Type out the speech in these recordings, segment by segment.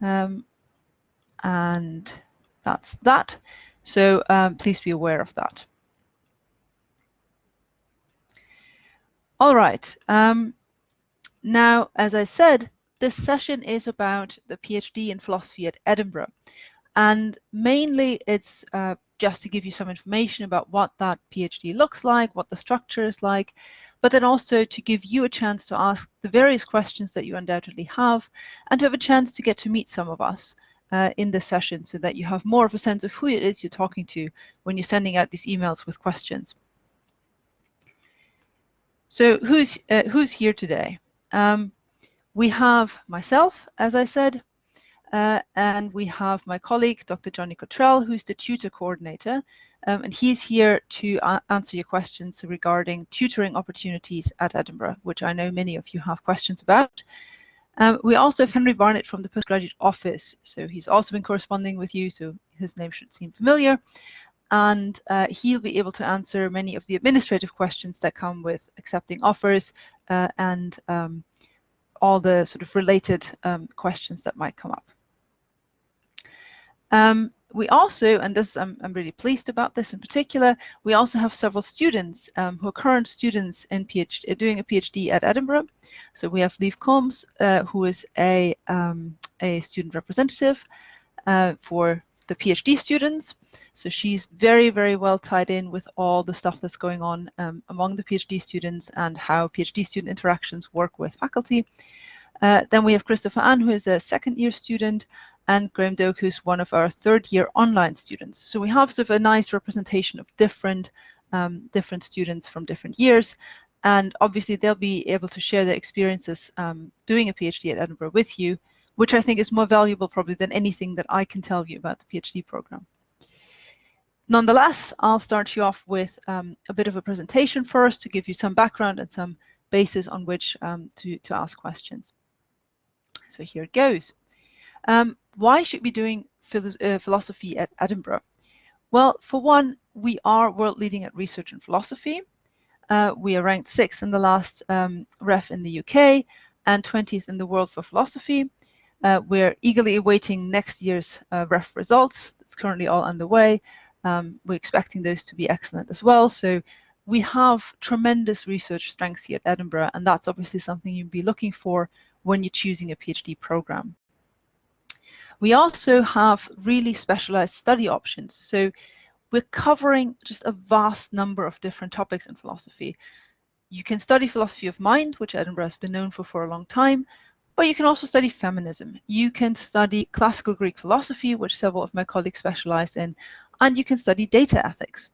And that's that. So please be aware of that. All right. Now, as I said, this session is about the PhD in philosophy at Edinburgh. And mainly it's just to give you some information about what that PhD looks like, what the structure is like, but then also to give you a chance to ask the various questions that you undoubtedly have, and to have a chance to get to meet some of us in this session, so that you have more of a sense of who it is you're talking to when you're sending out these emails with questions. So who's here today? We have myself, as I said, and we have my colleague, Dr. Johnny Cottrell, who's the tutor coordinator, and he's here to answer your questions regarding tutoring opportunities at Edinburgh, which I know many of you have questions about. We also have Henry Barnett from the Postgraduate Office, so he's also been corresponding with you, so his name should seem familiar, and he'll be able to answer many of the administrative questions that come with accepting offers and all the sort of related questions that might come up. We also, and this I'm really pleased about this in particular, we also have several students who are current students in PhD, doing a PhD at Edinburgh. So we have Liv Combs, who is a student representative for the PhD students. So she's very, very well tied in with all the stuff that's going on among the PhD students and how PhD student interactions work with faculty. Then we have Christopher Ann, who is a second-year student, and Graham Doak, who's one of our third-year online students. So we have sort of a nice representation of different students from different years, and obviously they'll be able to share their experiences doing a PhD at Edinburgh with you, which I think is more valuable probably than anything that I can tell you about the PhD program. Nonetheless, I'll start you off with a bit of a presentation first to give you some background and some basis on which to ask questions. So here it goes. Why should we be doing philosophy at Edinburgh? Well, for one, we are world leading at research in philosophy. We are ranked 6th in the last ref in the UK and 20th in the world for philosophy. We're eagerly awaiting next year's ref results. That's currently all underway. We're expecting those to be excellent as well. So we have tremendous research strength here at Edinburgh, and that's obviously something you'd be looking for when you're choosing a PhD program. We also have really specialized study options. So we're covering just a vast number of different topics in philosophy. You can study philosophy of mind, which Edinburgh has been known for a long time, but you can also study feminism. You can study classical Greek philosophy, which several of my colleagues specialize in, and you can study data ethics.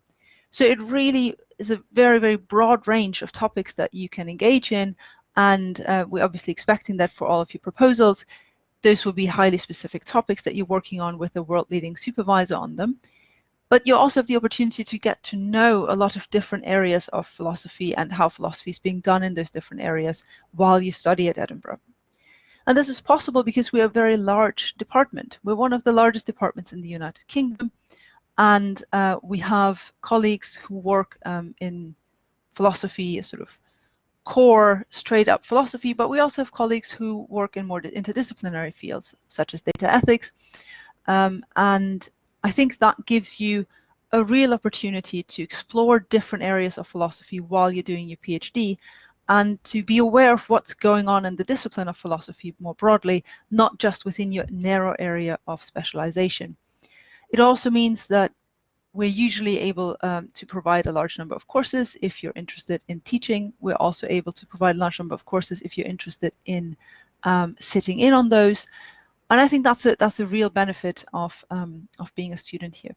So it really is a very, very broad range of topics that you can engage in, and we're obviously expecting that for all of your proposals. Those will be highly specific topics that you're working on with a world-leading supervisor on them. But you also have the opportunity to get to know a lot of different areas of philosophy and how philosophy is being done in those different areas while you study at Edinburgh. And this is possible because we are a very large department. We're one of the largest departments in the United Kingdom, and we have colleagues who work in philosophy, sort of core straight up philosophy, but we also have colleagues who work in more interdisciplinary fields such as data ethics, and I think that gives you a real opportunity to explore different areas of philosophy while you're doing your PhD, and to be aware of what's going on in the discipline of philosophy more broadly, not just within your narrow area of specialization. It also means that we're usually able to provide a large number of courses if you're interested in teaching. We're also able to provide a large number of courses if you're interested in sitting in on those. And I think that's a real benefit of being a student here.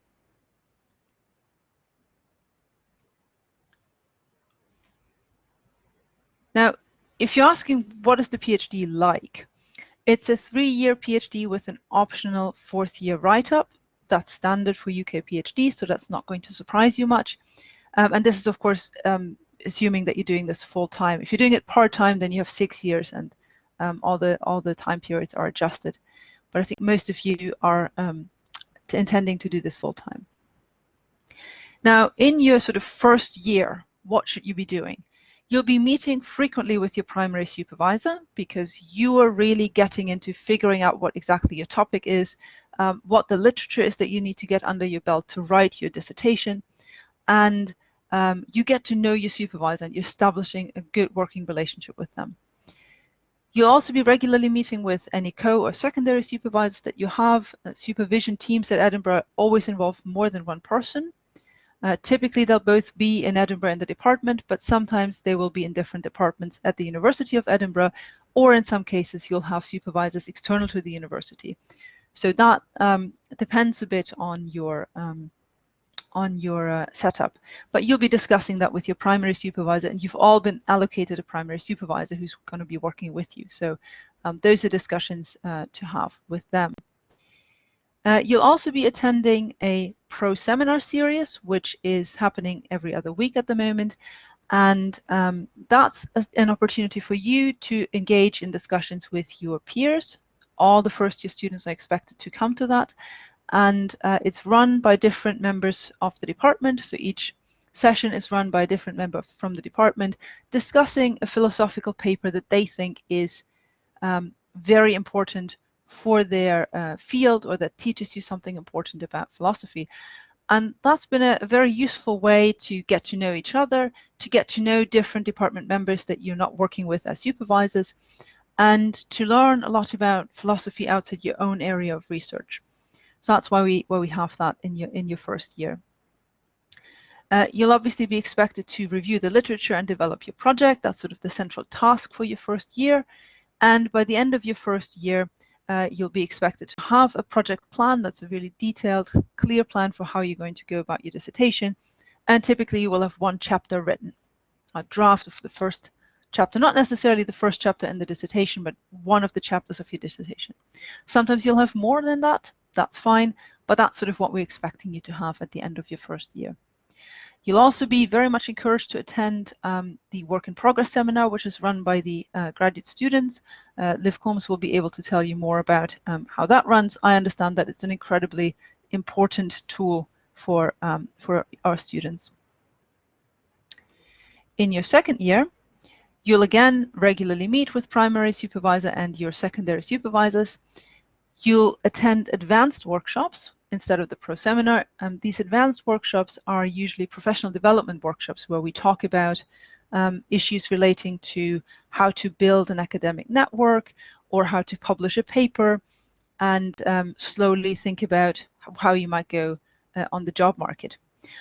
Now, if you're asking what is the PhD like, it's a 3-year PhD with an optional 4th-year write-up. That's standard for UK PhD, so that's not going to surprise you much. And this is, of course, assuming that you're doing this full-time. If you're doing it part-time, then you have 6 years, and all the time periods are adjusted. But I think most of you are intending to do this full-time. Now, in your sort of first year, what should you be doing? You'll be meeting frequently with your primary supervisor because you are really getting into figuring out what exactly your topic is, what the literature is that you need to get under your belt to write your dissertation, and you get to know your supervisor and you're establishing a good working relationship with them. You'll also be regularly meeting with any co or secondary supervisors that you have. Supervision teams at Edinburgh always involve more than one person. Typically, they'll both be in Edinburgh in the department, but sometimes they will be in different departments at the University of Edinburgh, or in some cases, you'll have supervisors external to the university. So that depends a bit on your setup, but you'll be discussing that with your primary supervisor, and you've all been allocated a primary supervisor who's going to be working with you. So those are discussions to have with them. You'll also be attending a pro seminar series, which is happening every other week at the moment. And that's an opportunity for you to engage in discussions with your peers. All the first-year students are expected to come to that. And it's run by different members of the department. So each session is run by a different member from the department, discussing a philosophical paper that they think is very important for their field, or that teaches you something important about philosophy. And that's been a very useful way to get to know each other, to get to know different department members that you're not working with as supervisors, and to learn a lot about philosophy outside your own area of research. So that's why we have that in your first year. You'll obviously be expected to review the literature and develop your project. That's sort of the central task for your first year. And by the end of your first year, you'll be expected to have a project plan that's a really detailed, clear plan for how you're going to go about your dissertation. And typically you will have one chapter written, a draft of the first chapter, not necessarily the first chapter in the dissertation, but one of the chapters of your dissertation. Sometimes you'll have more than that, that's fine, but that's sort of what we're expecting you to have at the end of your first year. You'll also be very much encouraged to attend the Work in Progress seminar, which is run by the graduate students. Liv Combs will be able to tell you more about how that runs. I understand that it's an incredibly important tool for our students. In your second year, you'll again regularly meet with primary supervisor and your secondary supervisors. You'll attend advanced workshops instead of the pro seminar. These advanced workshops are usually professional development workshops where we talk about issues relating to how to build an academic network or how to publish a paper, and slowly think about how you might go on the job market.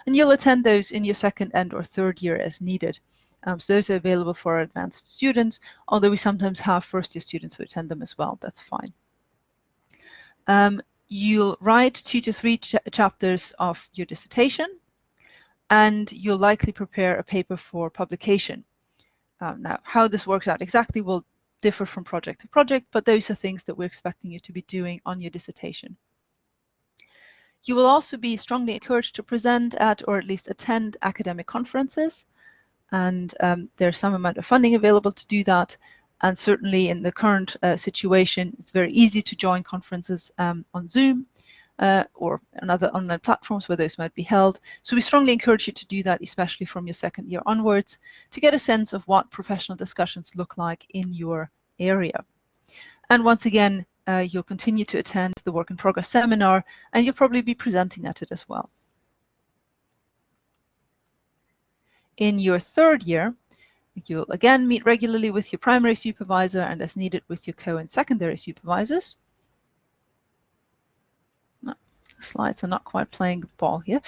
And you'll attend those in your second and or third year as needed. So those are available for our advanced students, although we sometimes have first-year students who attend them as well. That's fine. You'll write 2 to 3 chapters of your dissertation, and you'll likely prepare a paper for publication. Now, how this works out exactly will differ from project to project, but those are things that we're expecting you to be doing on your dissertation. You will also be strongly encouraged to present at, or at least attend, academic conferences, and there's some amount of funding available to do that. And certainly in the current situation, it's very easy to join conferences on Zoom or on other online platforms where those might be held. So we strongly encourage you to do that, especially from your second year onwards, to get a sense of what professional discussions look like in your area. And once again, you'll continue to attend the Work in Progress seminar, and you'll probably be presenting at it as well. In your third year, you'll again meet regularly with your primary supervisor and as needed with your co and secondary supervisors. No, the slides are not quite playing ball here.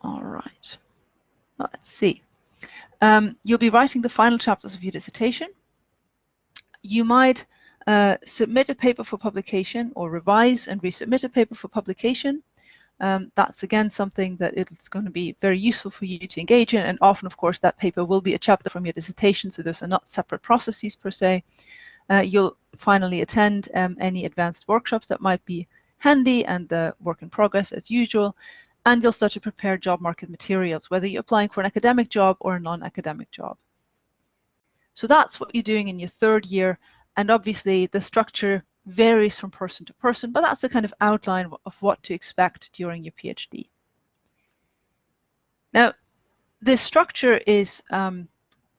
All right, let's see. You'll be writing the final chapters of your dissertation. You might submit a paper for publication or revise and resubmit a paper for publication. That's again something that it's going to be very useful for you to engage in, and often, of course, that paper will be a chapter from your dissertation, so those are not separate processes per se. You'll finally attend any advanced workshops that might be handy, and the Work in Progress as usual, and you'll start to prepare job market materials, whether you're applying for an academic job or a non-academic job. So that's what you're doing in your third year, and obviously the structure varies from person to person, but that's a kind of outline of what to expect during your PhD. Now, this structure is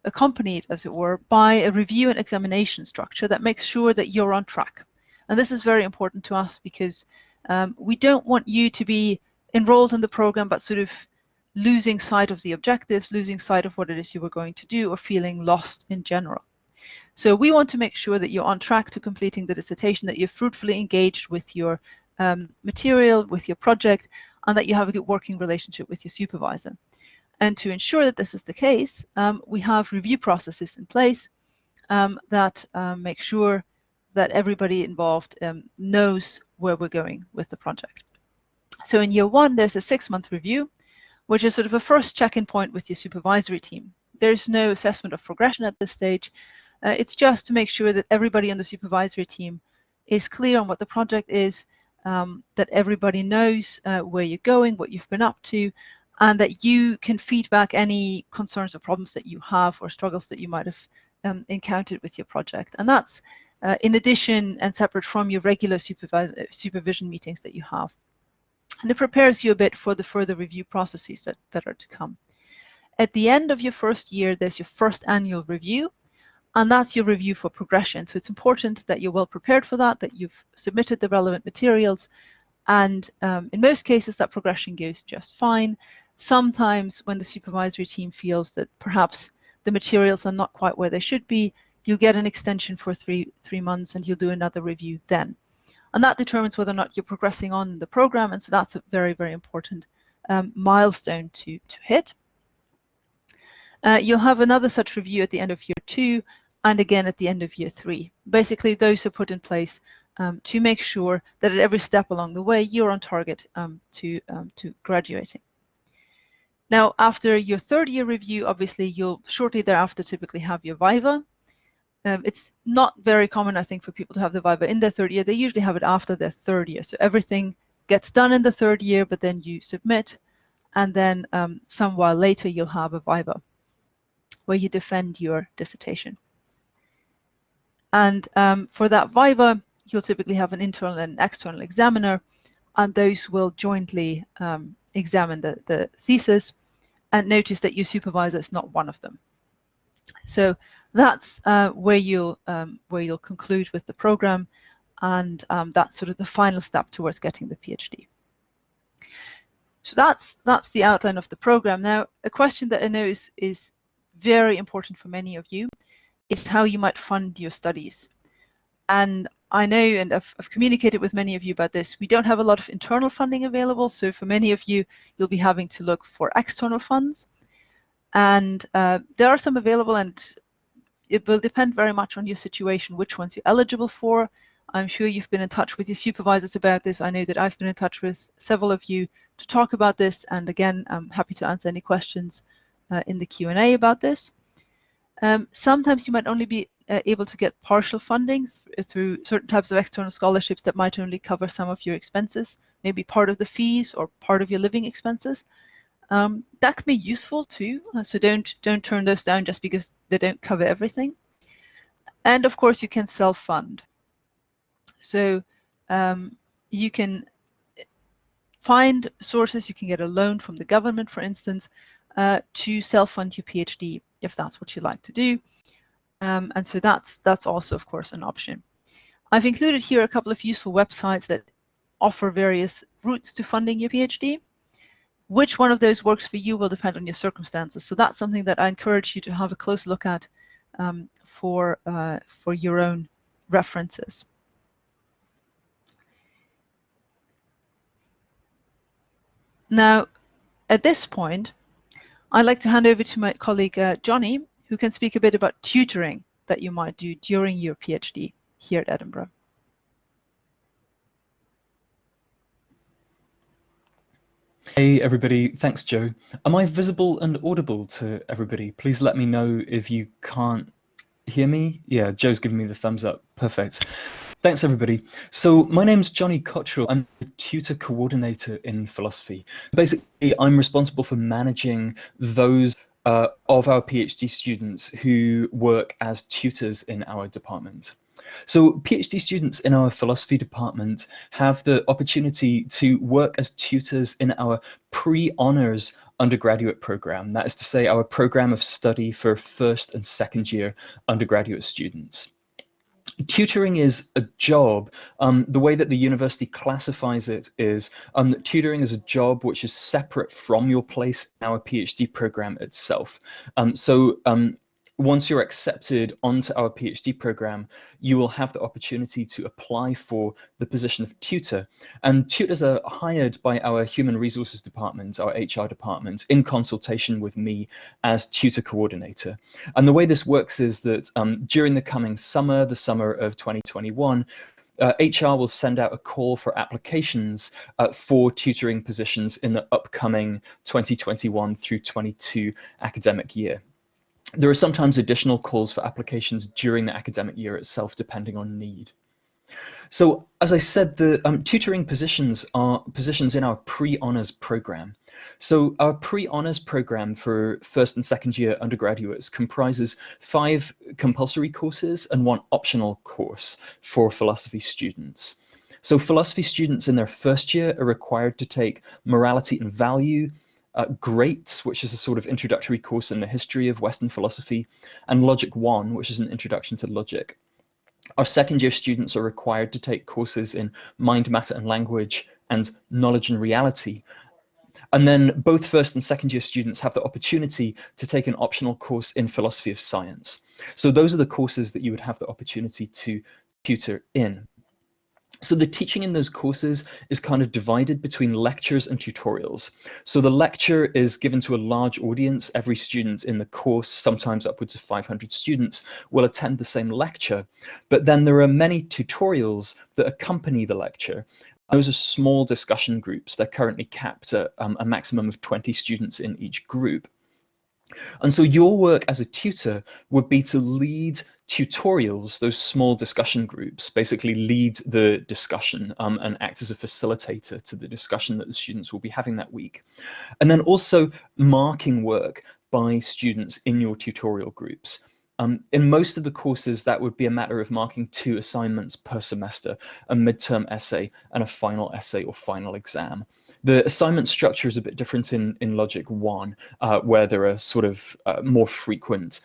accompanied, as it were, by a review and examination structure that makes sure that you're on track. And this is very important to us because we don't want you to be enrolled in the program but sort of losing sight of the objectives, losing sight of what it is you were going to do, or feeling lost in general. So we want to make sure that you're on track to completing the dissertation, that you're fruitfully engaged with your material, with your project, and that you have a good working relationship with your supervisor. And to ensure that this is the case, we have review processes in place that make sure that everybody involved knows where we're going with the project. So in year one, there's a 6-month review, which is sort of a first check-in point with your supervisory team. There's no assessment of progression at this stage. It's just to make sure that everybody on the supervisory team is clear on what the project is, that everybody knows where you're going, what you've been up to, and that you can feed back any concerns or problems that you have or struggles that you might have encountered with your project. And that's in addition and separate from your regular supervision meetings that you have. And it prepares you a bit for the further review processes that are to come. At the end of your first year, there's your first annual review, and that's your review for progression. So it's important that you're well prepared for that you've submitted the relevant materials, and in most cases that progression goes just fine. Sometimes when the supervisory team feels that perhaps the materials are not quite where they should be, you'll get an extension for three months and you'll do another review then. And that determines whether or not you're progressing on the program, and so that's a very, very important milestone to hit. You'll have another such review at the end of year 2 and again at the end of year 3. Basically, those are put in place to make sure that at every step along the way you're on target to graduating. Now, after your 3rd year review, obviously you'll shortly thereafter typically have your viva. It's not very common, I think, for people to have the viva in their 3rd year. They usually have it after their 3rd year. So everything gets done in the 3rd year, but then you submit, and then some while later you'll have a viva where you defend your dissertation. And for that viva, you'll typically have an internal and external examiner, and those will jointly examine the thesis, and notice that your supervisor is not one of them. So that's where you'll conclude with the program, and that's sort of the final step towards getting the PhD. So that's the outline of the program. Now, a question that I know is very important for many of you is how you might fund your studies. And I know, and I've communicated with many of you about this, we don't have a lot of internal funding available, so for many of you, you'll be having to look for external funds. And there are some available, and it will depend very much on your situation, which ones you're eligible for. I'm sure you've been in touch with your supervisors about this. I know that I've been in touch with several of you to talk about this, and again, I'm happy to answer any questions in the Q&A about this. Sometimes you might only be able to get partial funding through certain types of external scholarships that might only cover some of your expenses, maybe part of the fees or part of your living expenses. That can be useful too, so don't turn those down just because they don't cover everything. And of course, you can self-fund. So you can find sources, you can get a loan from the government, for instance, to self-fund your PhD, if that's what you like to do. And so that's also, of course, an option. I've included here a couple of useful websites that offer various routes to funding your PhD. Which one of those works for you will depend on your circumstances. So that's something that I encourage you to have a close look at for your own references. Now, at this point, I'd like to hand over to my colleague Johnny, who can speak a bit about tutoring that you might do during your PhD here at Edinburgh. Hey everybody, thanks Joe. Am I visible and audible to everybody? Please let me know if you can't hear me. Yeah, Joe's giving me the thumbs up. Perfect. Thanks everybody. So my name's Johnny Cottrell. I'm the tutor coordinator in philosophy. Basically, I'm responsible for managing those of our PhD students who work as tutors in our department. So PhD students in our philosophy department have the opportunity to work as tutors in our pre-honors undergraduate program. That is to say, our program of study for first and second year undergraduate students. Tutoring is a job. The way that the university classifies it is that tutoring is a job which is separate from your place in our PhD program itself. Once you're accepted onto our PhD program, you will have the opportunity to apply for the position of tutor. And tutors are hired by our human resources department, our HR department, in consultation with me as tutor coordinator. And the way this works is that during the coming summer, the summer of 2021, HR will send out a call for applications for tutoring positions in the upcoming 2021 through 22 academic year. There are sometimes additional calls for applications during the academic year itself, depending on need. So, as I said, the tutoring positions are positions in our pre-honors program. So our pre-honors program for first and second year undergraduates comprises 5 compulsory courses and 1 optional course for philosophy students. So philosophy students in their first year are required to take morality and value, Greats, which is a sort of introductory course in the history of Western philosophy, and Logic 1, which is an introduction to logic. Our second year students are required to take courses in mind, matter and language and knowledge and reality. And then both first and second year students have the opportunity to take an optional course in philosophy of science. So those are the courses that you would have the opportunity to tutor in. So the teaching in those courses is kind of divided between lectures and tutorials. So the lecture is given to a large audience. Every student in the course, sometimes upwards of 500 students, will attend the same lecture. But then there are many tutorials that accompany the lecture. Those are small discussion groups. They're currently capped at a maximum of 20 students in each group. And so your work as a tutor would be to lead tutorials, those small discussion groups, basically lead the discussion and act as a facilitator to the discussion that the students will be having that week. And then also marking work by students in your tutorial groups. In most of the courses, that would be a matter of marking 2 assignments per semester, a midterm essay and a final essay or final exam. The assignment structure is a bit different in Logic 1, where there are sort of more frequent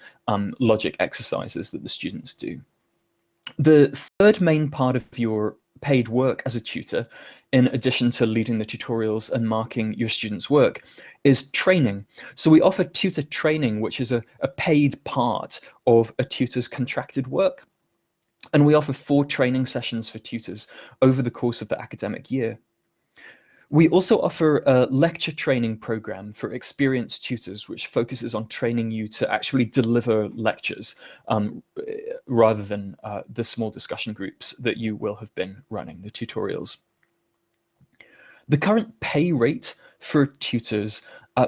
logic exercises that the students do. The third main part of your paid work as a tutor, in addition to leading the tutorials and marking your students' work, is training. So we offer tutor training, which is a paid part of a tutor's contracted work. And we offer 4 training sessions for tutors over the course of the academic year. We also offer a lecture training program for experienced tutors, which focuses on training you to actually deliver lectures rather than the small discussion groups that you will have been running, the tutorials. The current pay rate for tutors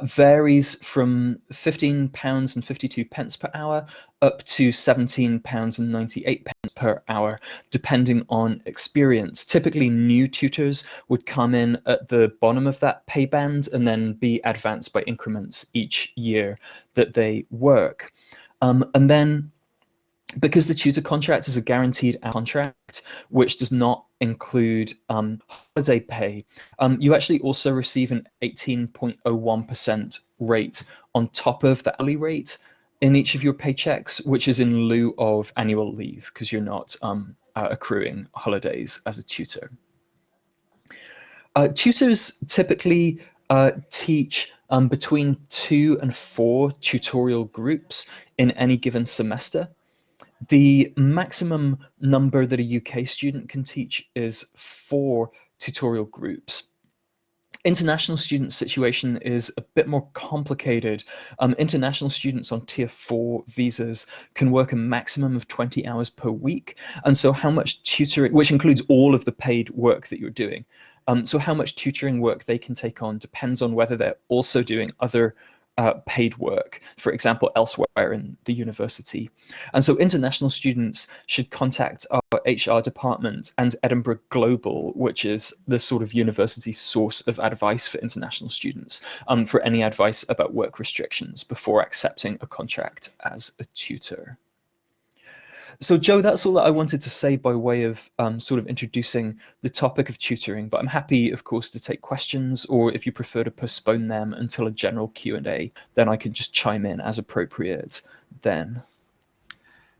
varies from £15.52 per hour up to £17.98 per hour, depending on experience. Typically, new tutors would come in at the bottom of that pay band and then be advanced by increments each year that they work. And then, because the tutor contract is a guaranteed contract, which does not include holiday pay, you actually also receive an 18.01% rate on top of the hourly rate in each of your paychecks, which is in lieu of annual leave because you're not accruing holidays as a tutor. Tutors typically teach between 2 and 4 tutorial groups in any given semester. The maximum number that a UK student can teach is 4 tutorial groups. International student situation is a bit more complicated. International students on Tier 4 visas can work a maximum of 20 hours per week. And so how much tutoring, which includes all of the paid work that you're doing, so how much tutoring work they can take on depends on whether they're also doing other paid work, for example, elsewhere in the university. And so international students should contact our HR department and Edinburgh Global, which is the sort of university source of advice for international students, for any advice about work restrictions before accepting a contract as a tutor. So Joe, that's all that I wanted to say by way of sort of introducing the topic of tutoring, but I'm happy, of course, to take questions, or if you prefer to postpone them until a general Q&A, then I can just chime in as appropriate then.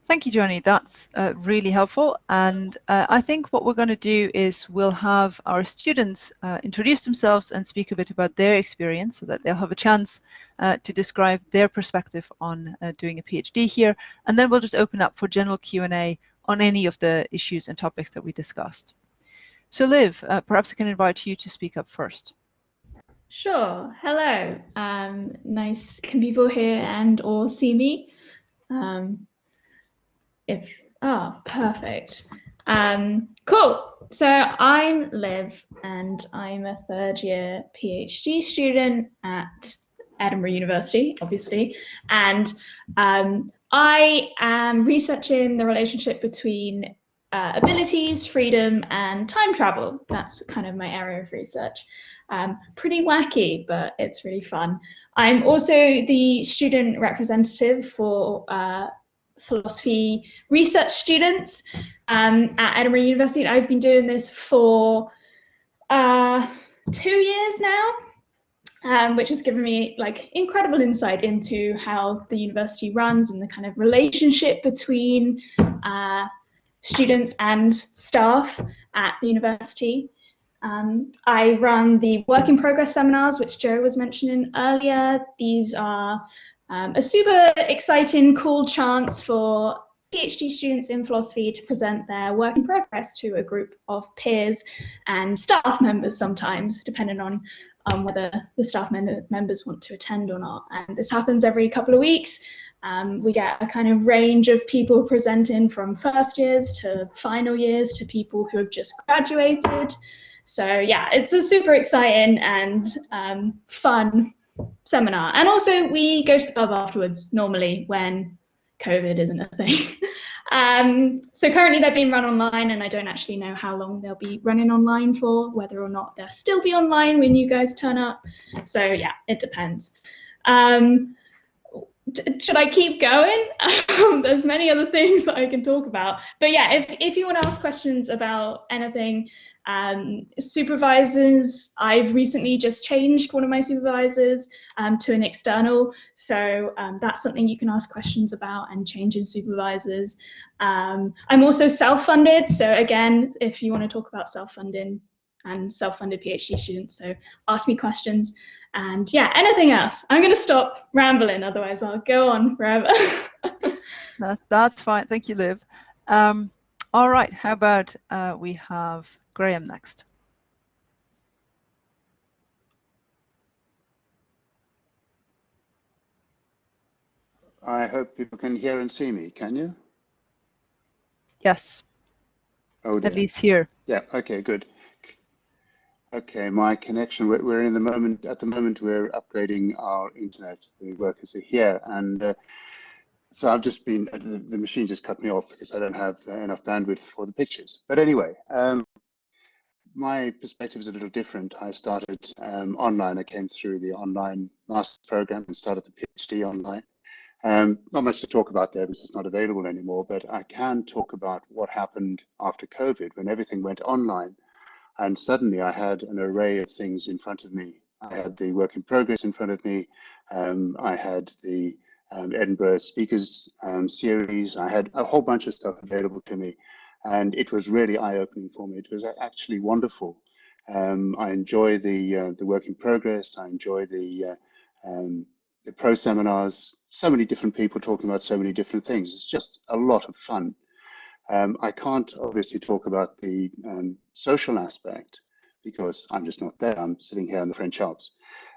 Thank you, Johnny. That's really helpful. And I think what we're going to do is we'll have our students introduce themselves and speak a bit about their experience so that they'll have a chance to describe their perspective on doing a PhD here. And then we'll just open up for general Q&A on any of the issues and topics that we discussed. So Liv, perhaps I can invite you to speak up first. Sure. Hello. Nice can people hear and or see me? Perfect. Cool. So I'm Liv and I'm a third year PhD student at Edinburgh University, obviously. And I am researching the relationship between abilities, freedom, and time travel. That's kind of my area of research. Pretty wacky, but it's really fun. I'm also the student representative for philosophy research students at Edinburgh University. I've been doing this for 2 years now, which has given me like incredible insight into how the university runs and the kind of relationship between students and staff at the university. I run the work in progress seminars, which Joe was mentioning earlier. These are a super exciting, cool chance for PhD students in philosophy to present their work in progress to a group of peers and staff members sometimes, depending on whether the staff members want to attend or not. And this happens every couple of weeks. We get a kind of range of people presenting from first years to final years to people who have just graduated. So yeah, it's a super exciting and fun seminar. And also we go to the pub afterwards normally when COVID isn't a thing. So currently they're being run online and I don't actually know how long they'll be running online for, whether or not they'll still be online when you guys turn up. So yeah, it depends. Should I keep going? There's many other things that I can talk about. But yeah, if you want to ask questions about anything, supervisors, I've recently just changed one of my supervisors to an external. So that's something you can ask questions about and changing supervisors. I'm also self-funded. So again, if you want to talk about self-funding, and self-funded PhD students, so ask me questions. And yeah, anything else. I'm going to stop rambling, otherwise I'll go on forever. That's fine. Thank you, Liv. All right, how about we have Graham next. I hope people can hear and see me. Can you? Yes. Oh dear. At least here. Yeah. Okay. Good. Okay. My connection. We're in the moment. At the moment, we're upgrading our internet. The workers are here, and so I've just been. The machine just cut me off because I don't have enough bandwidth for the pictures. But anyway, my perspective is a little different. I started online. I came through the online master's program and started the PhD online. Not much to talk about there because it's not available anymore, but I can talk about what happened after COVID when everything went online. And suddenly I had an array of things in front of me. I had the work in progress in front of me. I had the Edinburgh speakers series. I had a whole bunch of stuff available to me. And it was really eye-opening for me. It was actually wonderful. I enjoy the work in progress. I enjoy the pro seminars, so many different people talking about so many different things. It's just a lot of fun. I can't obviously talk about the social aspect because I'm just not there. I'm sitting here in the French Alps.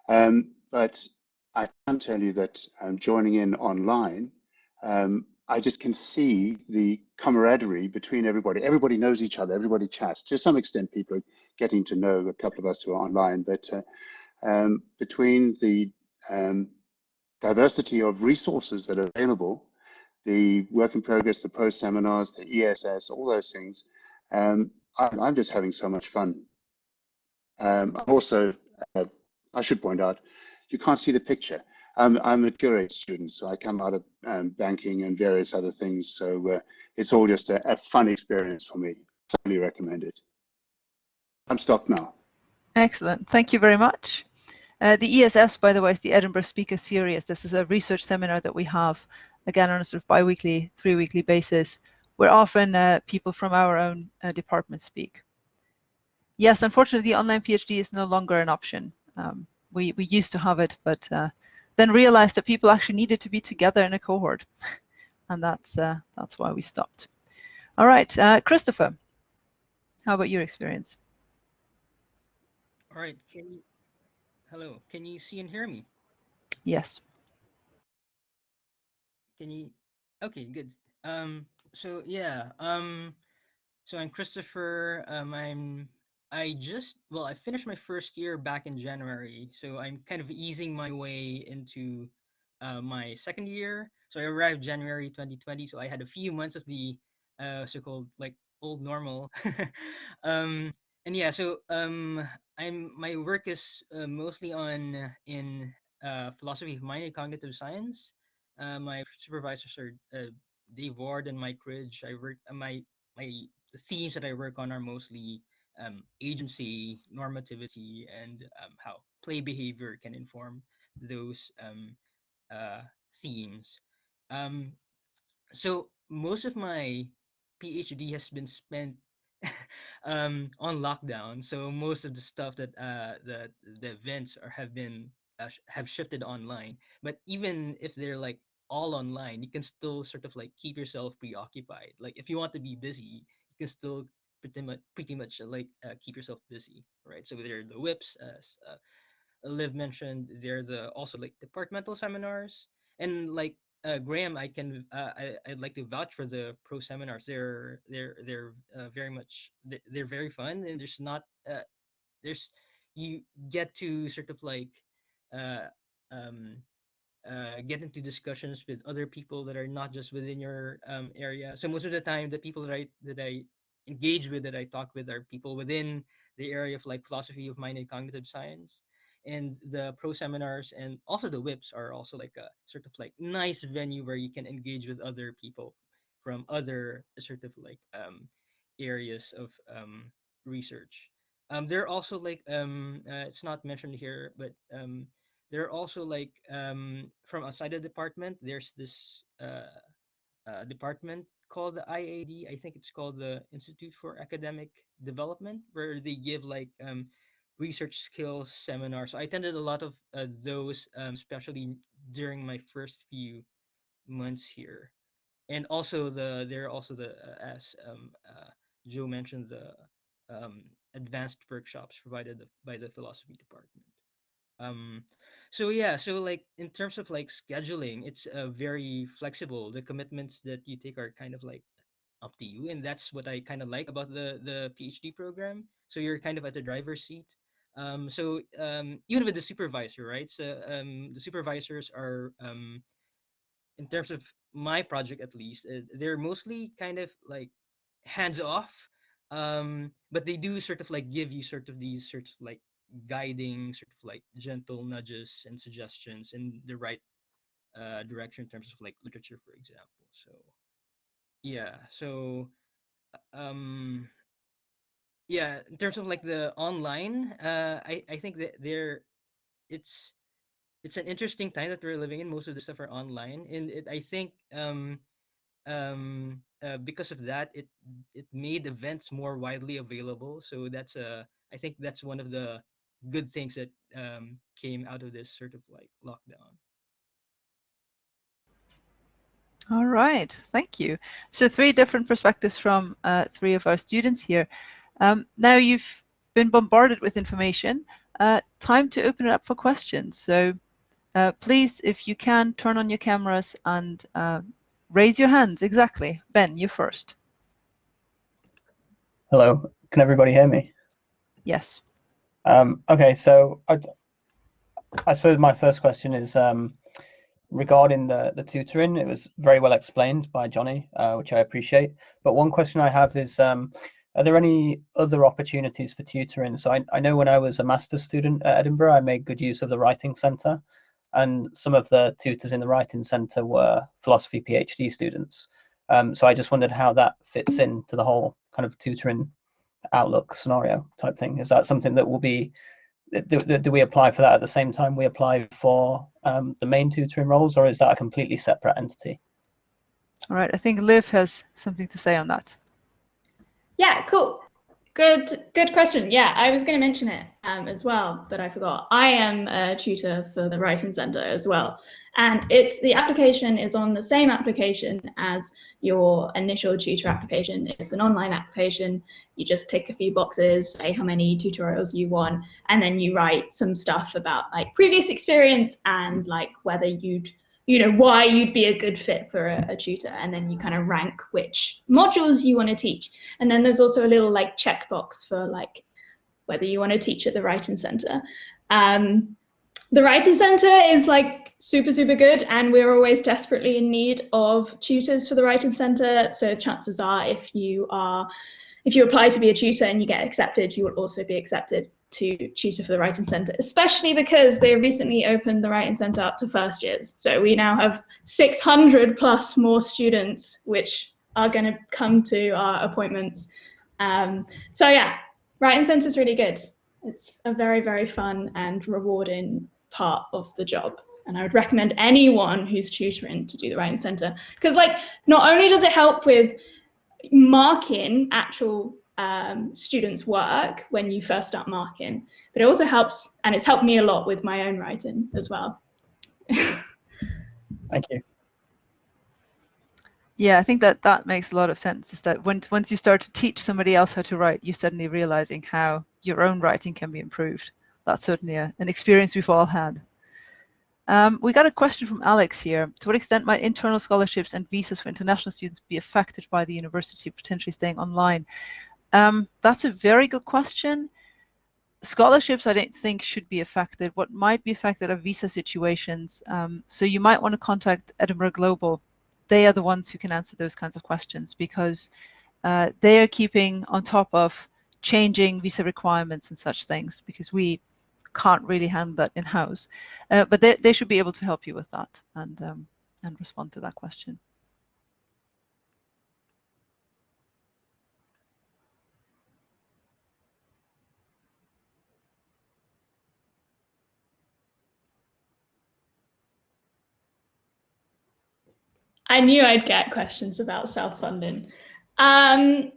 But I can tell you that joining in online, I just can see the camaraderie between everybody. Everybody knows each other. Everybody chats. To some extent, people are getting to know a couple of us who are online. But between the diversity of resources that are available, the work in progress, the pro seminars, the ESS, all those things, I'm just having so much fun. Also, I should point out, you can't see the picture. I'm a curator student, so I come out of banking and various other things. So it's all just a fun experience for me. Totally recommend it. I'm stopped now. Excellent. Thank you very much. The ESS, by the way, is the Edinburgh Speaker Series. This is a research seminar that we have, again, on a sort of bi-weekly, 3-weekly basis, where often people from our own department speak. Yes, unfortunately, the online PhD is no longer an option. We used to have it, but then realized that people actually needed to be together in a cohort, and that's why we stopped. All right, Christopher, how about your experience? All right, hello, can you see and hear me? Yes. Can you, okay, good. So yeah, so I'm Christopher. I finished my first year back in January, so I'm kind of easing my way into my second year. So I arrived January 2020, so I had a few months of the so-called like old normal. um, and yeah, so my work is mostly in philosophy of mind and cognitive science. My supervisors are Dave Ward and Mike Ridge. I work my the themes that I work on are mostly agency, normativity, and how play behavior can inform those uh, themes. Um, so most of my PhD has been spent on lockdown. So most of the stuff that the events have been have shifted online. But even if they're like all online, you can still sort of like keep yourself preoccupied. Like if you want to be busy, you can still pretty much keep yourself busy, right? So there are the whips, as Liv mentioned, they're the also like departmental seminars, and like Graham, I'd like to vouch for the pro seminars. They're very much they're very fun, and there's you get to sort of like uh, um, get into discussions with other people that are not just within your area. So most of the time, the people that I engage with, that I talk with, are people within the area of like philosophy of mind and cognitive science. And the pro seminars and also the whips are also like a sort of like nice venue where you can engage with other people from other sort of like areas of research. There are also like it's not mentioned here, but there are also like from outside the department, there's this department called the IAD. I think it's called the Institute for Academic Development, where they give like research skills seminars. So I attended a lot of those, especially during my first few months here. And also there are also the as Joe mentioned, the advanced workshops provided by the philosophy department. um so yeah, so like in terms of like scheduling, it's very flexible. The commitments that you take are kind of like up to you, and that's what I kind of like about the PhD program. So you're kind of at the driver's seat. Even with the supervisor, right? So the supervisors are in terms of my project at least, they're mostly kind of like hands off, but they do sort of like give you sort of these sort of like guiding sort of like gentle nudges and suggestions in the right direction in terms of like literature, for example. So yeah, so um yeah, in terms of like the online, I think that it's it's an interesting time that we're living in. Most of the stuff are online, and I think because of that, it made events more widely available. So I think that's one of the good things that came out of this sort of like lockdown. All right, thank you. So 3 different perspectives from 3 of our students here. Now you've been bombarded with information. Time to open it up for questions. So please, if you can, turn on your cameras and raise your hands. Exactly. Ben, you first. Hello, can everybody hear me? Yes. Okay, so I suppose my first question is regarding the tutoring. It was very well explained by Johnny, which I appreciate. But one question I have is, are there any other opportunities for tutoring? So I know when I was a master's student at Edinburgh, I made good use of the Writing Centre. and some of the tutors in the Writing Centre were philosophy PhD students. So I just wondered how that fits into the whole kind of tutoring outlook scenario type thing. Is that something that will be, do we apply for that at the same time we apply for the main tutoring roles, or is that a completely separate entity? All right, I think Liv has something to say on that. Yeah, cool. Good question. Yeah, I was going to mention it as well, but I forgot. I am a tutor for the Writing Centre as well. And the application is on the same application as your initial tutor application. It's an online application. You just tick a few boxes, say how many tutorials you want, and then you write some stuff about like previous experience and like whether why you'd be a good fit for a tutor, and then you kind of rank which modules you want to teach. And then there's also a little like checkbox for like whether you want to teach at the Writing Centre. The Writing Centre is like super good, and we're always desperately in need of tutors for the Writing Centre. So chances are if you apply to be a tutor and you get accepted, you will also be accepted to tutor for the Writing Centre, especially because they recently opened the Writing Centre up to first years. So we now have 600 plus more students which are going to come to our appointments. So yeah, Writing Centre is really good. It's a very fun and rewarding part of the job. And I would recommend anyone who's tutoring to do the Writing Centre, because like not only does it help with marking actual students' work when you first start marking, but it also helps, and it's helped me a lot with my own writing as well. Thank you. Yeah, I think that makes a lot of sense, is that once you start to teach somebody else how to write, you're suddenly realizing how your own writing can be improved. That's certainly an experience we've all had. We got a question from Alex here. To what extent might internal scholarships and visas for international students be affected by the university potentially staying online? That's a very good question. Scholarships, I don't think, should be affected. What might be affected are visa situations. So you might want to contact Edinburgh Global. They are the ones who can answer those kinds of questions, because they are keeping on top of changing visa requirements and such things, because we can't really handle that in-house. But they should be able to help you with that and respond to that question. I knew I'd get questions about self-funding. I'm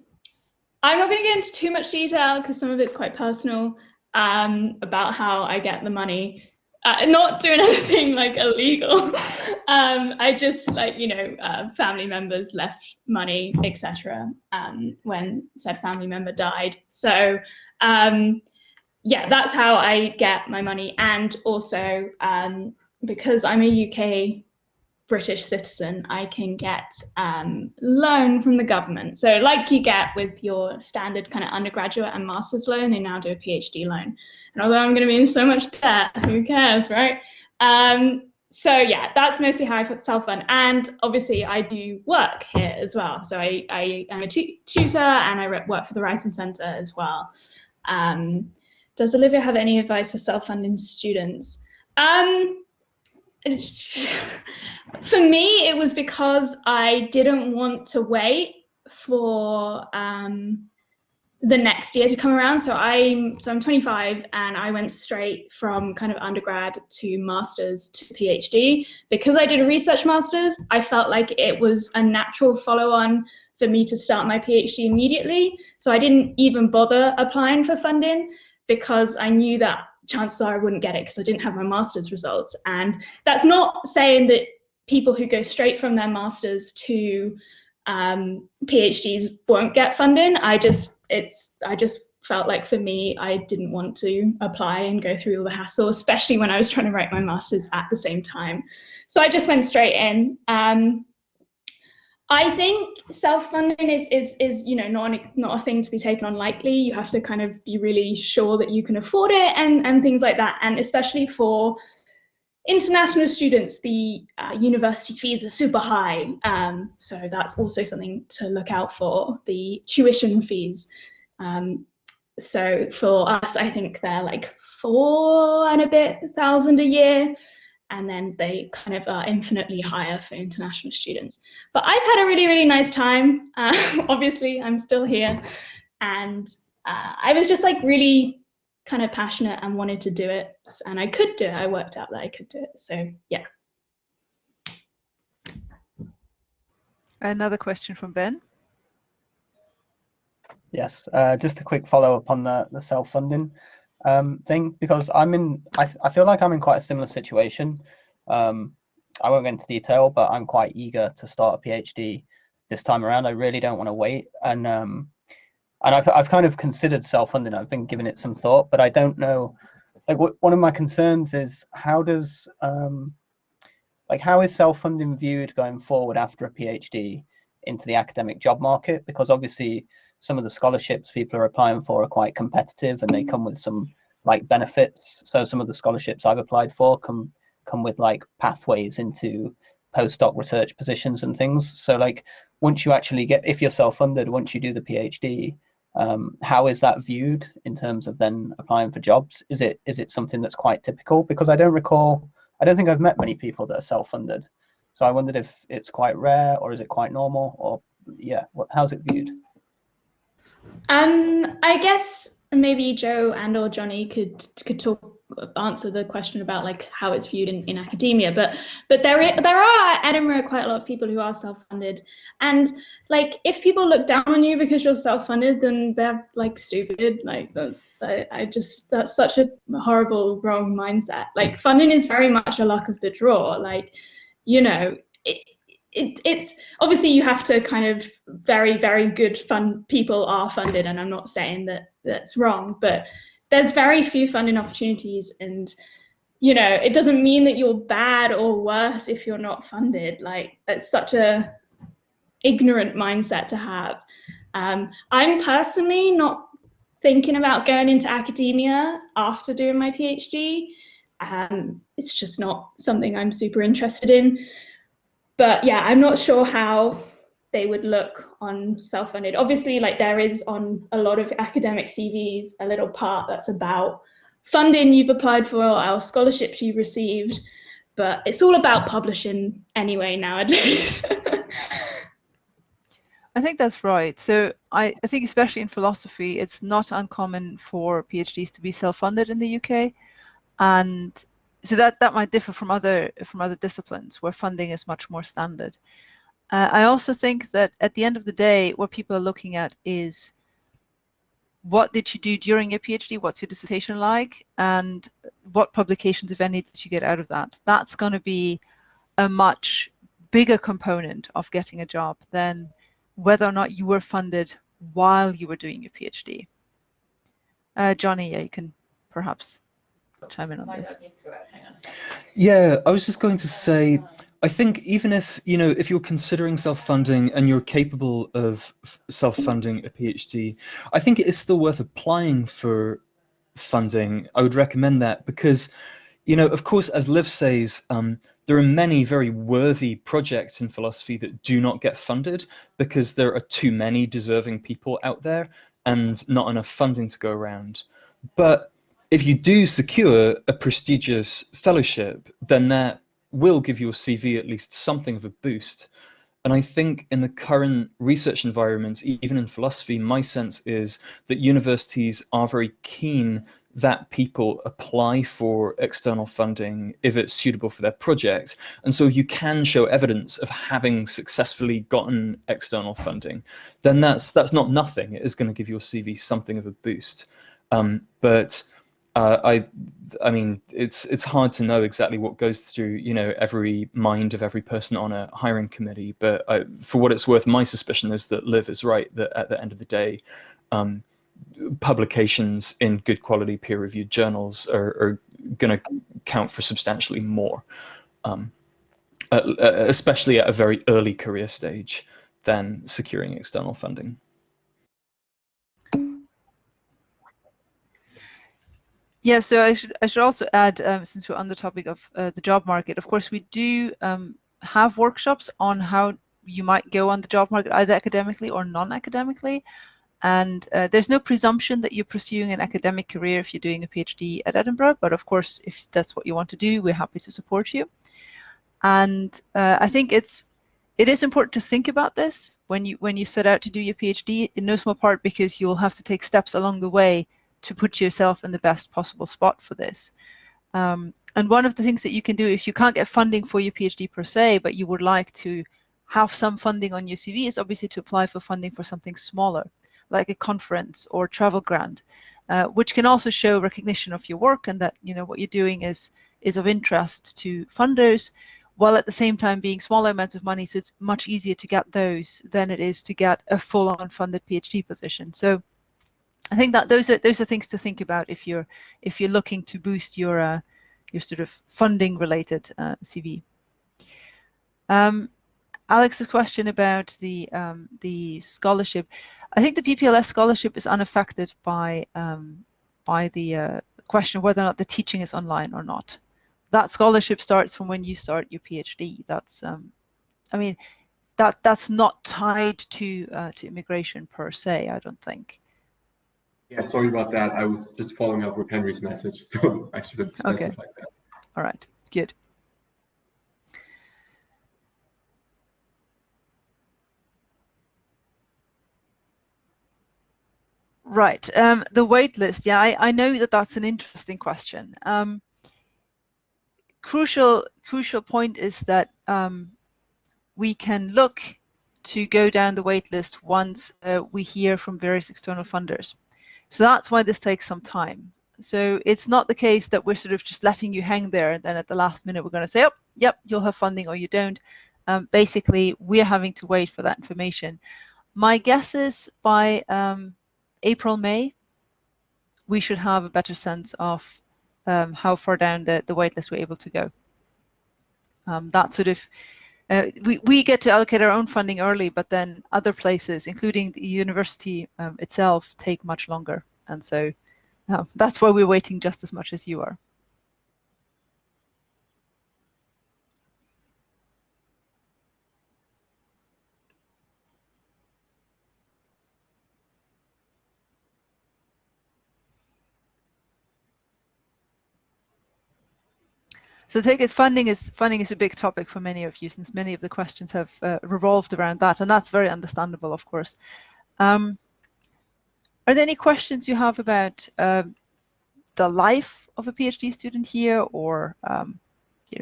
not going to get into too much detail because some of it's quite personal about how I get the money. Not doing anything like illegal. I just family members left money, etc. When said family member died. So yeah, that's how I get my money. And also because I'm a UK British citizen, I can get loan from the government. So like you get with your standard kind of undergraduate and master's loan, they now do a PhD loan. And although I'm going to be in so much debt, who cares, right? So yeah, that's mostly how I self-fund. And obviously I do work here as well. So I am a tutor, and I work for the Writing Centre as well. Does Olivia have any advice for self-funding students? For me, it was because I didn't want to wait for the next year to come around. So I'm 25, and I went straight from kind of undergrad to master's to PhD. Because I did a research master's, I felt like it was a natural follow-on for me to start my PhD immediately. So I didn't even bother applying for funding, because I knew that chances are I wouldn't get it because I didn't have my master's results. And that's not saying that people who go straight from their master's to PhDs won't get funding. I just felt like for me, I didn't want to apply and go through all the hassle, especially when I was trying to write my master's at the same time. So I just went straight in. I think self-funding is not a thing to be taken on lightly. You have to kind of be really sure that you can afford it and things like that. And especially for international students, the university fees are super high. So that's also something to look out for, the tuition fees. So for us, I think they're like $4,000 and a bit a year. and then they kind of are infinitely higher for international students. But I've had a really, really nice time. Obviously, I'm still here, and I was just like really kind of passionate and wanted to do it, and I could do it. I worked out that I could do it. So yeah. Another question from Ben. Yes, just a quick follow-up on the self-funding thing, because I feel like I'm in quite a similar situation. I won't go into detail, but I'm quite eager to start a PhD this time around. I really don't want to wait, and I've kind of considered self-funding. I've been giving it some thought, but I don't know. Like, one of my concerns is how is self-funding viewed going forward after a PhD into the academic job market? Because obviously some of the scholarships people are applying for are quite competitive, and they come with some like benefits. So some of the scholarships I've applied for come with like pathways into postdoc research positions and things. So like once you actually if you're self-funded, once you do the PhD, how is that viewed in terms of then applying for jobs? Is it something that's quite typical? Because I don't think I've met many people that are self-funded. So I wondered if it's quite rare, or is it quite normal, or yeah, how's it viewed? I guess maybe Joe and or Johnny could answer the question about like how it's viewed in academia, but there are at Edinburgh quite a lot of people who are self-funded, and like if people look down on you because you're self-funded, then they're like stupid. Like that's such a horrible wrong mindset. Like funding is very much a luck of the draw. Like, you know, it's obviously you have to kind of very, very good people are funded, and I'm not saying that that's wrong, but there's very few funding opportunities, and you know, it doesn't mean that you're bad or worse if you're not funded. Like that's such a ignorant mindset to have. I'm personally not thinking about going into academia after doing my PhD. It's just not something I'm super interested in. But yeah, I'm not sure how they would look on self-funded. Obviously, like there is on a lot of academic CVs a little part that's about funding you've applied for or scholarships you've received, but it's all about publishing anyway nowadays. I think that's right. So I think especially in philosophy, it's not uncommon for PhDs to be self-funded in the UK, and so that might differ from other disciplines where funding is much more standard. I also think that at the end of the day, what people are looking at is what did you do during your PhD? What's your dissertation like? And what publications, if any, did you get out of that? That's going to be a much bigger component of getting a job than whether or not you were funded while you were doing your PhD. Johnny, yeah, you can perhaps chime in on this. Yeah, I was just going to say, I think even if, you know, if you're considering self-funding and you're capable of self-funding a PhD, I think it is still worth applying for funding. I would recommend that because, you know, of course, as Liv says, there are many very worthy projects in philosophy that do not get funded because there are too many deserving people out there and not enough funding to go around. But if you do secure a prestigious fellowship, then that will give your CV at least something of a boost. And I think in the current research environment, even in philosophy, my sense is that universities are very keen that people apply for external funding if it's suitable for their project. And so you can show evidence of having successfully gotten external funding, then that's not nothing. It is going to give your CV something of a boost. I mean, it's hard to know exactly what goes through, you know, every mind of every person on a hiring committee. But for what it's worth, my suspicion is that Liv is right, that at the end of the day, publications in good quality peer-reviewed journals are going to count for substantially more, especially at a very early career stage, than securing external funding. Yeah, so I should also add, since we're on the topic of the job market, of course, we do have workshops on how you might go on the job market, either academically or non-academically. And there's no presumption that you're pursuing an academic career if you're doing a PhD at Edinburgh, but of course, if that's what you want to do, we're happy to support you. And I think it is important to think about this when you set out to do your PhD, in no small part because you'll have to take steps along the way to put yourself in the best possible spot for this. And one of the things that you can do if you can't get funding for your PhD per se, but you would like to have some funding on your CV, is obviously to apply for funding for something smaller, like a conference or travel grant, which can also show recognition of your work and that what you're doing is of interest to funders, while at the same time being smaller amounts of money. So it's much easier to get those than it is to get a full-on funded PhD position. So I think that those are things to think about if you're looking to boost your sort of funding related CV. Alex's question about the scholarship. I think the PPLS scholarship is unaffected by the question of whether or not the teaching is online or not. That scholarship starts from when you start your PhD. That's I mean that's not tied to immigration per se, I don't think. Yeah, sorry about that. I was just following up with Henry's message, so I should have specified that. All right, good. Right, the wait list. Yeah, I know that that's an interesting question. Crucial point is that we can look to go down the wait list once we hear from various external funders. So that's why this takes some time. So it's not the case that we're sort of just letting you hang there and then at the last minute we're going to say, oh, yep, you'll have funding or you don't. Basically, we're having to wait for that information. My guess is by April, May, we should have a better sense of how far down the waitlist we're able to go. That sort of we get to allocate our own funding early, but then other places, including the university itself, take much longer, and so that's why we're waiting just as much as you are. So take it, funding is a big topic for many of you, since many of the questions have revolved around that, and that's very understandable, of course. Are there any questions you have about the life of a PhD student here, or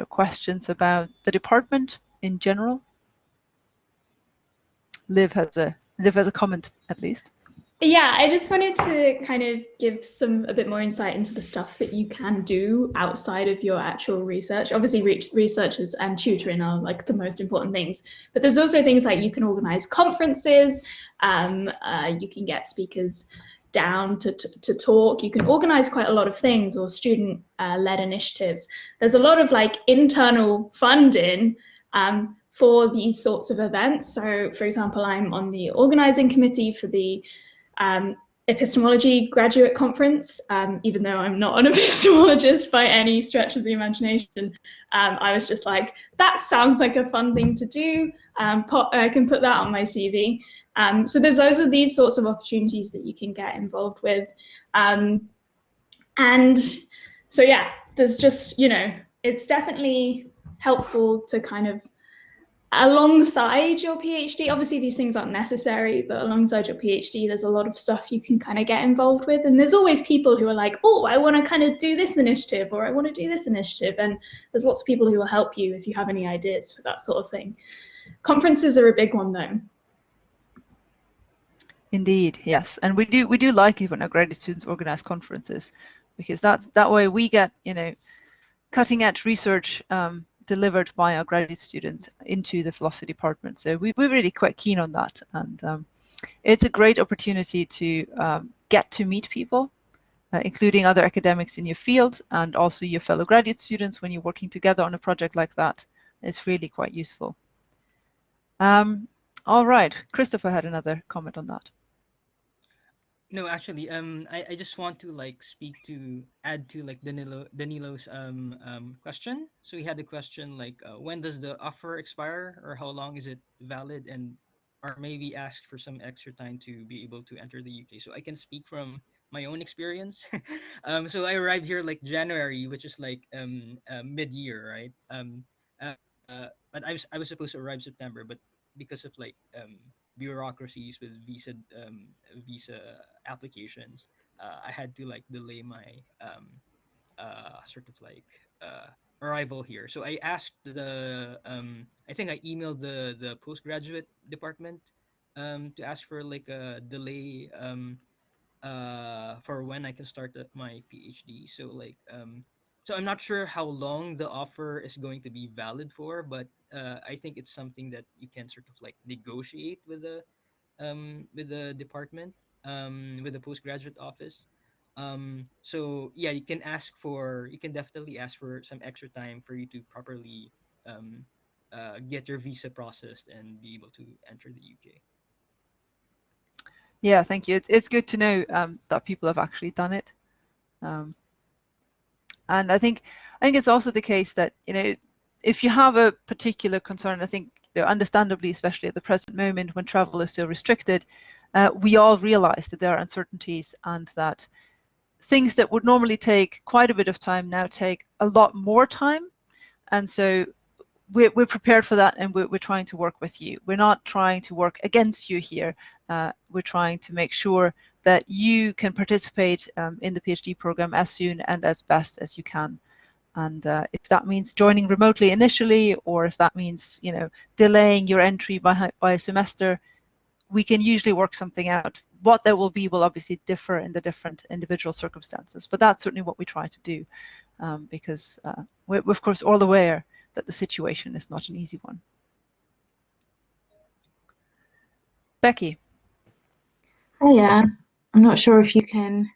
questions about the department in general? Liv has a comment, at least. Yeah, I just wanted to kind of give a bit more insight into the stuff that you can do outside of your actual research. Obviously, researchers and tutoring are like the most important things, but there's also things like you can organize conferences, you can get speakers down to talk, you can organize quite a lot of things, or student led initiatives. There's a lot of like internal funding for these sorts of events. So for example, I'm on the organizing committee for the epistemology graduate conference. Even though I'm not an epistemologist by any stretch of the imagination, I was just like, that sounds like a fun thing to do. I can put that on my CV. So there's these sorts of opportunities that you can get involved with. And so yeah, there's just, it's definitely helpful to kind of, alongside your PhD, obviously these things aren't necessary, but alongside your PhD, there's a lot of stuff you can kind of get involved with. And there's always people who are like, oh, I want to kind of do this initiative, or I want to do this initiative. And there's lots of people who will help you if you have any ideas for that sort of thing. Conferences are a big one, though. Indeed, yes. And we do like it when our graduate students organize conferences, because that way we get, cutting edge research delivered by our graduate students into the philosophy department. So we're really quite keen on that, and it's a great opportunity to get to meet people, including other academics in your field and also your fellow graduate students when you're working together on a project like that. It's really quite useful. All right, Christopher had another comment on that. No, actually, I just want to add to like Danilo's question. So he had a question like, when does the offer expire, or how long is it valid, and or maybe ask for some extra time to be able to enter the UK. So I can speak from my own experience. So I arrived here like January, which is like mid-year, right? But I was supposed to arrive September, but because of like bureaucracies with visa applications, I had to like delay my sort of like arrival here. So I asked I think I emailed the postgraduate department to ask for like a delay for when I can start my PhD. So I'm not sure how long the offer is going to be valid for, but I think it's something that you can sort of like negotiate with the department, with the postgraduate office. So yeah, you can definitely ask for some extra time for you to properly um, get your visa processed and be able to enter the UK. Yeah, thank you. It's good to know that people have actually done it. And I think it's also the case that, you know, if you have a particular concern, I think, you know, understandably, especially at the present moment when travel is so restricted, we all realize that there are uncertainties and that things that would normally take quite a bit of time now take a lot more time. And so we're prepared for that, and we're trying to work with you. We're not trying to work against you here. We're trying to make sure that you can participate in the PhD program as soon and as best as you can. And if that means joining remotely initially, or if that means, you know, delaying your entry by a semester, we can usually work something out. What that will be will obviously differ in the different individual circumstances, but that's certainly what we try to do, because we're of course all aware that the situation is not an easy one. Becky. Oh yeah, I'm not sure if you can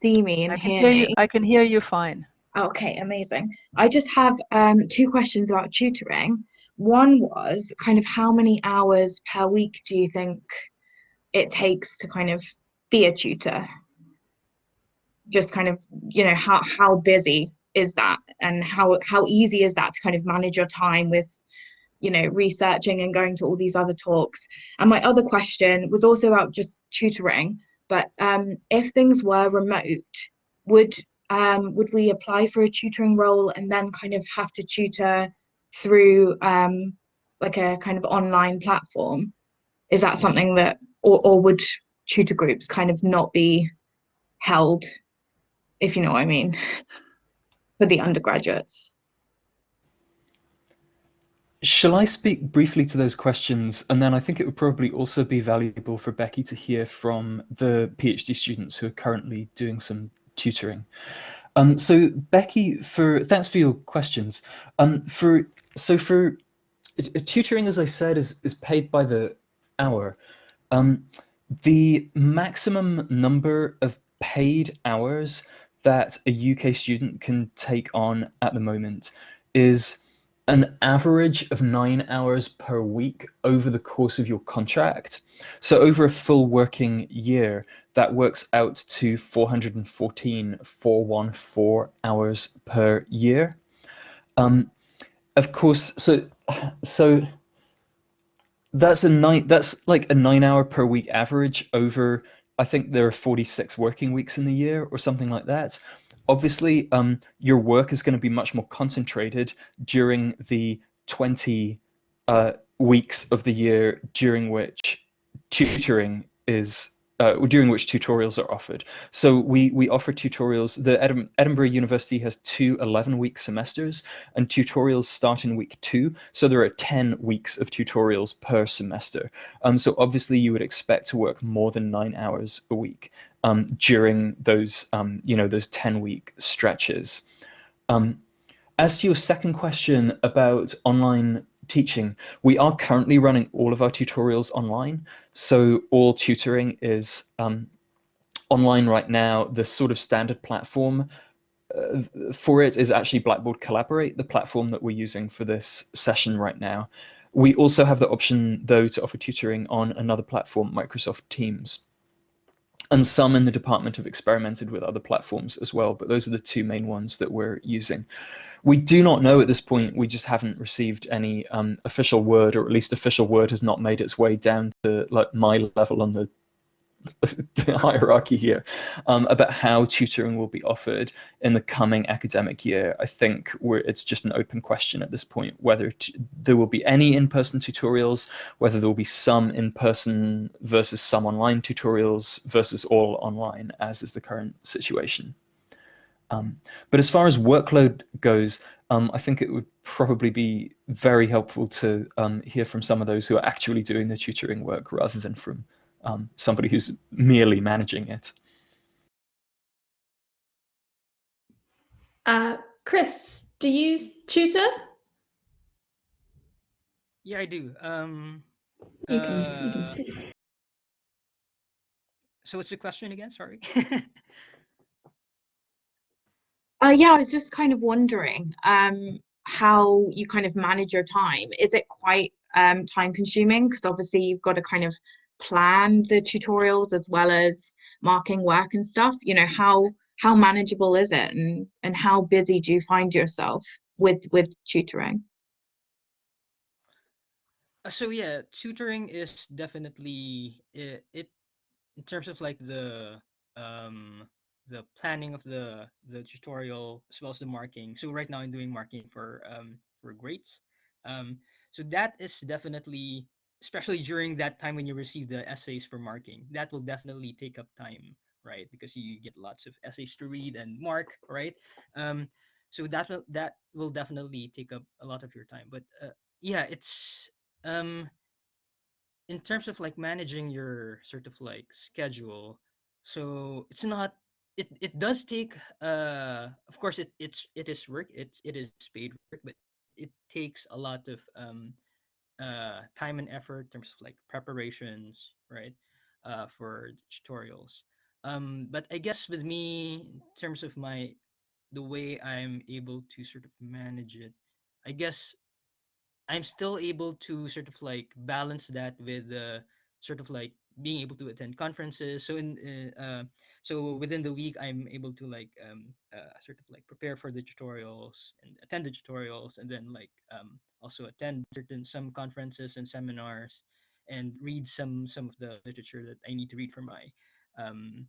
see me and hear me. I can hear you fine. Okay, amazing. I just have two questions about tutoring. One was kind of how many hours per week do you think it takes to kind of be a tutor? Just kind of, you know, how busy is that, and how easy is that to kind of manage your time with, you know, researching and going to all these other talks? And my other question was also about just tutoring, but if things were remote, would we apply for a tutoring role and then kind of have to tutor through like a kind of online platform? Is that something that, or would tutor groups kind of not be held, if you know what I mean, for the undergraduates? Shall I speak briefly to those questions? And then I think it would probably also be valuable for Becky to hear from the PhD students who are currently doing some tutoring. So Becky, thanks for your questions. For tutoring, as I said, is paid by the hour. The maximum number of paid hours that a UK student can take on at the moment is an average of 9 hours per week over the course of your contract. So over a full working year, that works out to 414 hours per year. Of course, so that's like a 9 hour per week average over, I think there are 46 working weeks in the year or something like that. Obviously, your work is going to be much more concentrated during the 20 weeks of the year during which tutoring is during which tutorials are offered. So we offer tutorials. The Edinburgh University has two 11-week semesters, and tutorials start in week 2. So there are 10 weeks of tutorials per semester. So obviously you would expect to work more than 9 hours a week during those those 10-week stretches. As to your second question about online teaching, we are currently running all of our tutorials online. So all tutoring is online right now. The sort of standard platform for it is actually Blackboard Collaborate, the platform that we're using for this session right now. We also have the option, though, to offer tutoring on another platform, Microsoft Teams. And some in the department have experimented with other platforms as well, but those are the two main ones that we're using. We do not know at this point, we just haven't received any official word, or at least official word has not made its way down to like my level on the hierarchy here, about how tutoring will be offered in the coming academic year. I think it's just an open question at this point, whether there will be any in-person tutorials, whether there will be some in-person versus some online tutorials versus all online, as is the current situation. But as far as workload goes, I think it would probably be very helpful to hear from some of those who are actually doing the tutoring work rather than from somebody who's merely managing it. Chris, do you tutor? Yeah, I do. You can speak. So what's the question again? Sorry. Yeah, I was just kind of wondering how you kind of manage your time. Is it quite time consuming? Because obviously you've got to kind of plan the tutorials as well as marking work and stuff. You know, how manageable is it, and how busy do you find yourself with tutoring? So yeah, tutoring is definitely it in terms of like the planning of the tutorial as well as the marking. So right now I'm doing marking for grades. Um, so that is definitely, especially during that time when you receive the essays for marking, that will definitely take up time, right? Because you get lots of essays to read and mark, right? Um, so that will definitely take up a lot of your time. But yeah, it's um in terms of like managing your sort of like schedule, so it's not, it does take, of course it is work, it is paid work, but it takes a lot of time and effort in terms of like preparations, right? For tutorials. But I guess with me, in terms of the way I'm able to sort of manage it, I guess I'm still able to sort of like balance that with sort of like being able to attend conferences. So within the week, I'm able to like sort of like prepare for the tutorials and attend the tutorials, and then like also attend some conferences and seminars, and read some of the literature that I need to read um,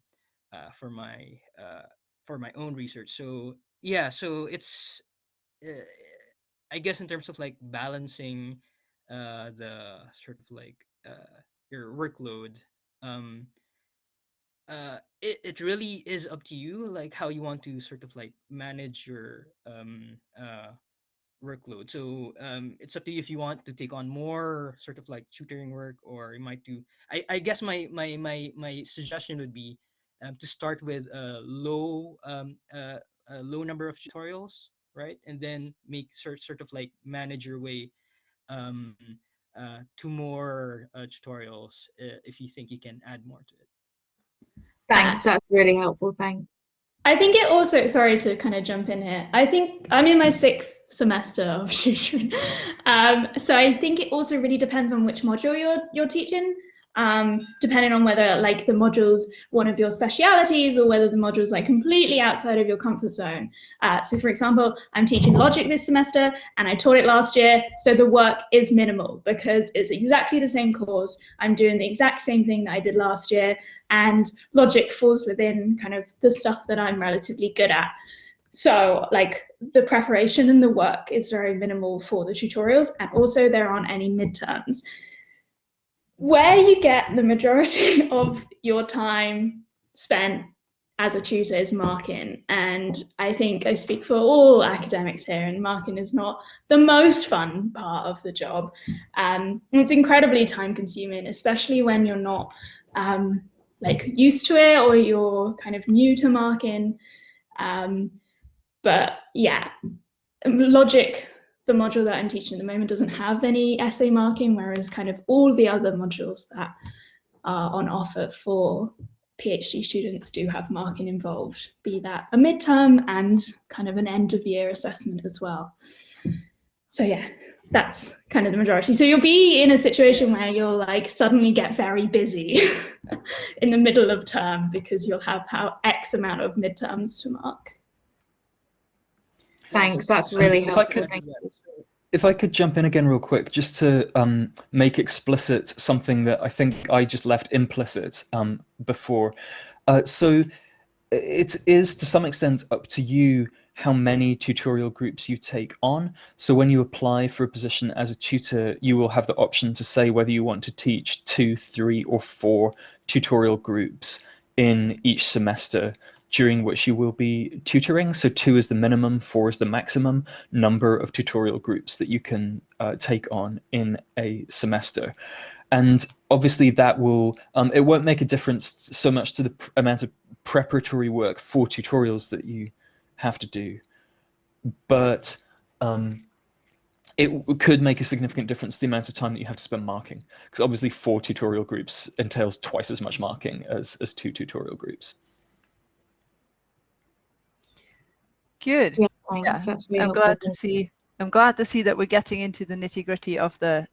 uh, for my uh, for my own research. So yeah, so it's uh, I guess in terms of like balancing the sort of like your workload, um, it really is up to you, like how you want to sort of like manage your workload. So it's up to you if you want to take on more sort of like tutoring work, or you might do. I guess my suggestion would be to start with a low number of tutorials, right, and then make sort of like manage your way um, to more tutorials if you think you can add more to it. Thanks, that's really helpful. Thanks. I think it also, sorry to kind of jump in here, I think I'm in my 6th semester of tutoring. So I think it also really depends on which module you're teaching, depending on whether like the module's one of your specialities or whether the module's like completely outside of your comfort zone. So for example, I'm teaching logic this semester and I taught it last year, so the work is minimal because it's exactly the same course. I'm doing the exact same thing that I did last year, and logic falls within kind of the stuff that I'm relatively good at. So like the preparation and the work is very minimal for the tutorials, and also there aren't any midterms. Where you get the majority of your time spent as a tutor is marking, and I think I speak for all academics here, and marking is not the most fun part of the job. It's incredibly time consuming, especially when you're not like used to it or you're kind of new to marking. But yeah, logic, the module that I'm teaching at the moment, doesn't have any essay marking, whereas kind of all the other modules that are on offer for PhD students do have marking involved, be that a midterm and kind of an end of year assessment as well. So yeah, that's kind of the majority. So you'll be in a situation where you'll like suddenly get very busy in the middle of term because you'll have X amount of midterms to mark. Thanks, that's really helpful. If I could jump in again real quick, just to make explicit something that I think I just left implicit before. So it is to some extent up to you how many tutorial groups you take on. So when you apply for a position as a tutor, you will have the option to say whether you want to teach 2, 3, or 4 tutorial groups in each semester during which you will be tutoring. So 2 is the minimum, 4 is the maximum number of tutorial groups that you can take on in a semester. And obviously that will, it won't make a difference so much to the amount of preparatory work for tutorials that you have to do, but it could make a significant difference to the amount of time that you have to spend marking, because obviously 4 tutorial groups entails twice as much marking as 2 tutorial groups. Good. Yeah, thanks. That's really I'm glad to see. I'm glad to see that we're getting into the nitty-gritty of the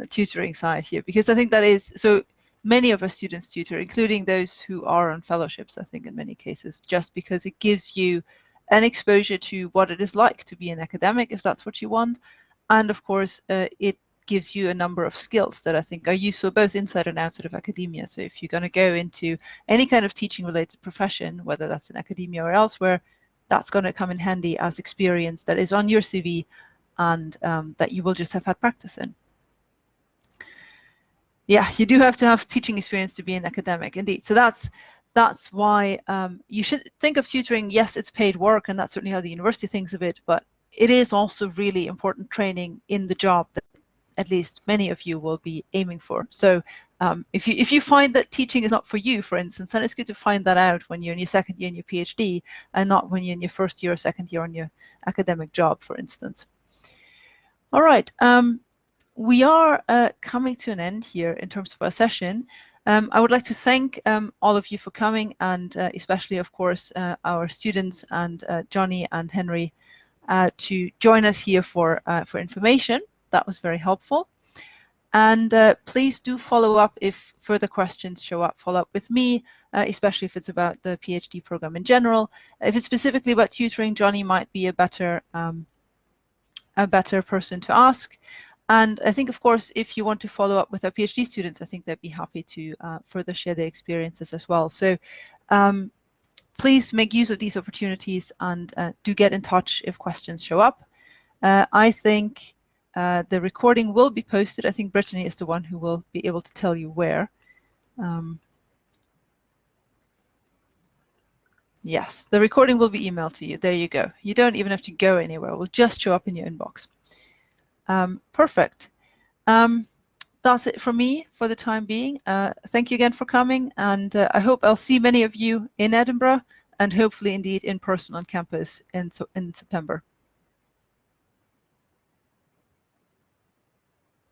tutoring side here, because I think that is so. Many of our students tutor, including those who are on fellowships, I think in many cases, just because it gives you an exposure to what it is like to be an academic, if that's what you want. And of course, it gives you a number of skills that I think are useful both inside and outside of academia. So if you're going to go into any kind of teaching related profession, whether that's in academia or elsewhere, that's going to come in handy as experience that is on your CV and that you will just have had practice in. Yeah, you do have to have teaching experience to be an academic, indeed. So that's why you should think of tutoring. Yes, it's paid work, and that's certainly how the university thinks of it, but it is also really important training in the job that at least many of you will be aiming for. So if you find that teaching is not for you, for instance, then it's good to find that out when you're in your second year in your PhD and not when you're in your first year or second year on your academic job, for instance. All right. We are coming to an end here in terms of our session. I would like to thank all of you for coming, and especially, of course, our students and Johnny and Henry to join us here for information. That was very helpful. And please do follow up if further questions show up. Follow up with me, especially if it's about the PhD program in general. If it's specifically about tutoring, Johnny might be a better person to ask. And I think, of course, if you want to follow up with our PhD students, I think they'd be happy to further share their experiences as well. So please make use of these opportunities and do get in touch if questions show up. I think the recording will be posted. I think Brittany is the one who will be able to tell you where. Yes, the recording will be emailed to you. There you go. You don't even have to go anywhere. It will just show up in your inbox. Perfect. That's it from me for the time being. Thank you again for coming, and I hope I'll see many of you in Edinburgh and hopefully indeed in person on campus in September.